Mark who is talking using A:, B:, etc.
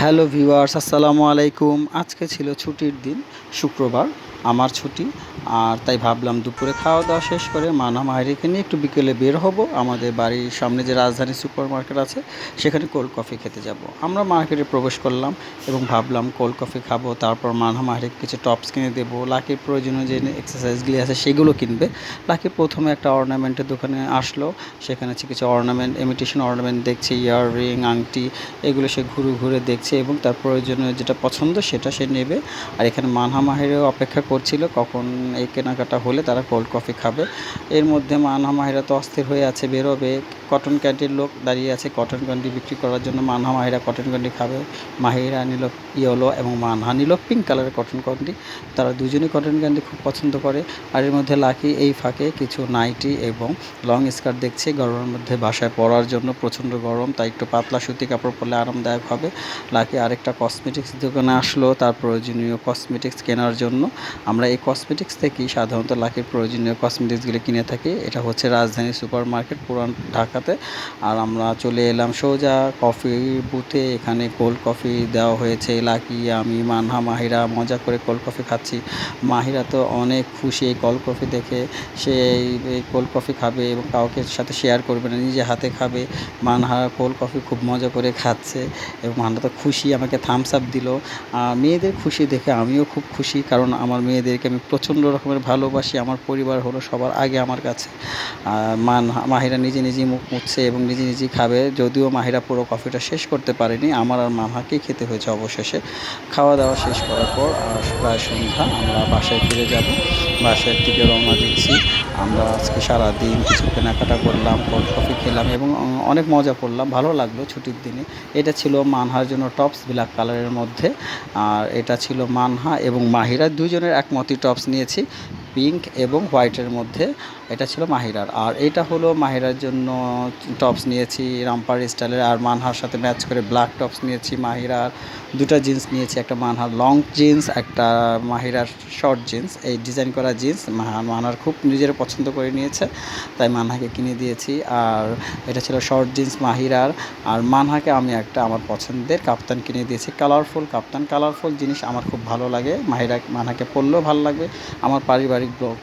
A: Hello viewers, আসসালামু আলাইকুম। আজকে ছিল ছুটির দিন, শুক্রবার আমার ছুটি। আর তাই ভাবলাম দুপুরে খাওয়া দাওয়া শেষ করে মানা মাহিরিকে নিয়ে একটু বিকেলে বের হব। আমাদের বাড়ির সামনে যে রাজধানী সুপার মার্কেট আছে সেখানে কোল্ড কফি খেতে যাব। আমরা মার্কেটে প্রবেশ করলাম এবং ভাবলাম কোল্ড কফি খাবো, তারপর মানা মাহিরিকে কিছু টপস কিনে দেবো। লাকির প্রয়োজনীয় যে এক্সারসাইজগুলি আছে সেগুলো কিনবে। লাকি প্রথমে একটা অর্নামেন্টের দোকানে আসলো, সেখানে কিছু অর্নামেন্ট, ইমিটেশন অর্নামেন্ট দেখছে, ইয়াররিং, আংটি, এগুলো সে ঘুরে ঘুরে দেখছে এবং তার প্রয়োজনীয় যেটা পছন্দ সেটা সে নেবে। আর এখানে মানহা মাহিরাও অপেক্ষা করছিল কখন এই কেনাকাটা হলে তারা কোল্ড কফি খাবে। এর মধ্যে মানহা মাহিরা তো অস্থির হয়ে আছে, বেরোবে। কটন ক্যান্ডির লোক দাঁড়িয়ে আছে কটন ক্যান্ডি বিক্রি করার জন্য। মানহা মাহিরা কটন ক্যান্ডি খাবে। মাহিরা নিল ইয়েলো এবং মানহা নিল পিঙ্ক কালারের কটন ক্যান্ডি। তারা দুজনেই কটন ক্যান্ডি খুব পছন্দ করে। আর এর মধ্যে লাকি এই ফাঁকে কিছু নাইটি এবং লং স্কার্ট দেখছে গরমের মধ্যে বাসায় পরার জন্য। প্রচণ্ড গরম, তাই একটু পাতলা সুতি কাপড় পরলে আরামদায়ক হবে। লাকি আরেকটা কসমেটিক্স দোকানে আসলো তার প্রয়োজনীয় কসমেটিক্স কেনার জন্য। আমরা এই কসমেটিক্স থেকেই সাধারণত লাকির প্রয়োজনীয় কসমেটিক্সগুলি কিনে থাকি। এটা হচ্ছে রাজধানী সুপার মার্কেট, পুরান ঢাকাতে। আর আমরা চলে এলাম সোজা কফি বুথে। এখানে কোল্ড কফি দেওয়া হয়েছে। লাকি, আমি, মানহা, মাহিরা মজা করে কোল্ড কফি খাচ্ছি। মাহিরা তো অনেক খুশি এই কোল্ড কফি দেখে। সে এই কোল্ড কফি খাবে এবং কাউকে সাথে শেয়ার করবে না, নিজে হাতে খাবে। মানহা কোল্ড কফি খুব মজা করে খাচ্ছে এবং মানহা তো খুশি, আমাকে থামস আপ দিল। মেয়েদের খুশি দেখে আমিও খুব খুশি, কারণ আমার মেয়েদেরকে আমি প্রচণ্ড রকমের ভালোবাসি। আমার পরিবার হলো সবার আগে আমার কাছে। মাহিরা নিজে নিজেই মুখ মুছছে এবং নিজে নিজেই খাবে। যদিও মাহিরা পুরো কফিটা শেষ করতে পারেনি, আমার আর মানহাকেই খেতে হয়েছে অবশেষে। খাওয়া দাওয়া শেষ করার পর প্রায় সন্ধ্যা, আমরা বাসায় ফিরে যাব। বাসার দিকে রওনা দিচ্ছি। আমরা আজকে সারাদিন কিছু কেনাকাটা করলাম, কোল্ড কফি খেলাম এবং অনেক মজা করলাম, ভালো লাগলো ছুটির দিনে। এটা ছিল মানহার জন্য টপস ব্ল্যাক কালারের মধ্যে। আর এটা ছিল মানহা এবং মাহিরা দুজনের একমতই টপস নিয়েছি, পিঙ্ক এবং হোয়াইটের মধ্যে। এটা ছিল মাহিরার। আর এটা হলো মাহিরার জন্য টপস নিয়েছি রামপার স্টাইলের, আর মানহার সাথে ম্যাচ করে ব্ল্যাক টপস নিয়েছি। মাহিরার দুটো জিন্স নিয়েছি, একটা মানহার লং জিন্স, একটা মাহিরার শর্ট জিন্স। এই ডিজাইন করা জিন্স মানহার খুব নিজের পছন্দ করে নিয়েছে, তাই মানহাকে কিনে দিয়েছি। আর এটা ছিল শর্ট জিন্স মাহিরার। আর মানহাকে আমি একটা আমার পছন্দের কাপ্তান কিনে দিয়েছি, কালারফুল কাপ্তান। কালারফুল জিনিস আমার খুব ভালো লাগে, মানহাকে পরলেও ভালো লাগবে। আমার পারিবারিক ব্লগ